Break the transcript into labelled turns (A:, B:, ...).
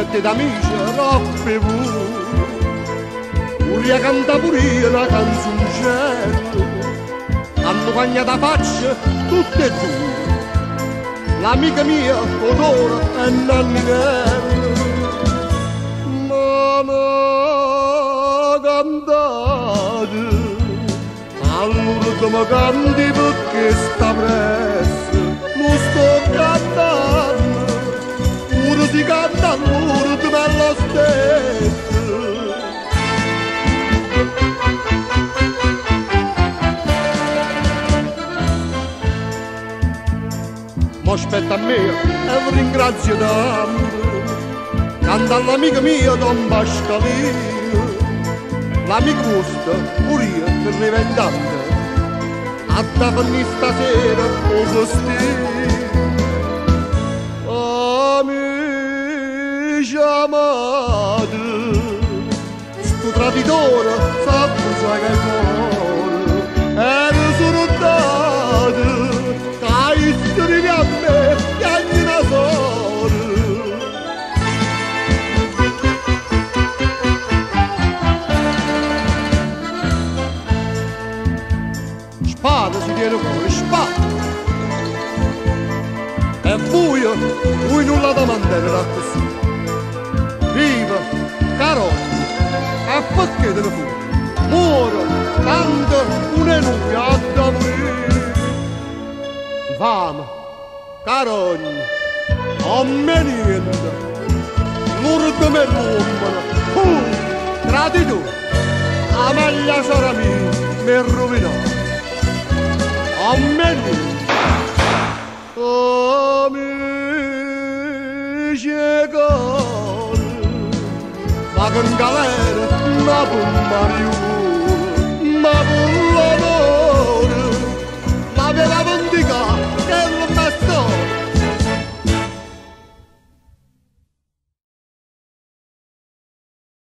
A: notte d'amici l'ho bevuto, Uria canta pure la canzoncella, hanno cagnata faccia tutte e due, l'amica mia Odora e Nanninella. Ma no, cantate, all'ultimo canti perché sta presso, non sto cantando, pure si canta l'ultimo è lo stesso. Ma aspetta a me e vi ringrazio tanto, canta all'amica mia Don Pascalino, l'amico vostro pure io per rivendante, a da finire stasera o festino. Amici amati, sto traditore sa cosa che vuole, e risultato che scrivi a me che ogni una sola. Spada si tiene fuori, spada, è buio, lui non la domanderà così. Viva, caro, e perché te ne fuori? Muore, tanto un è lui a da morire. Fama, carogni, a me niente, l'urto me rubano, traditore, la maglia sarà mia, mi rovinato. A me niente, amici cari, ma che in galera, una pompa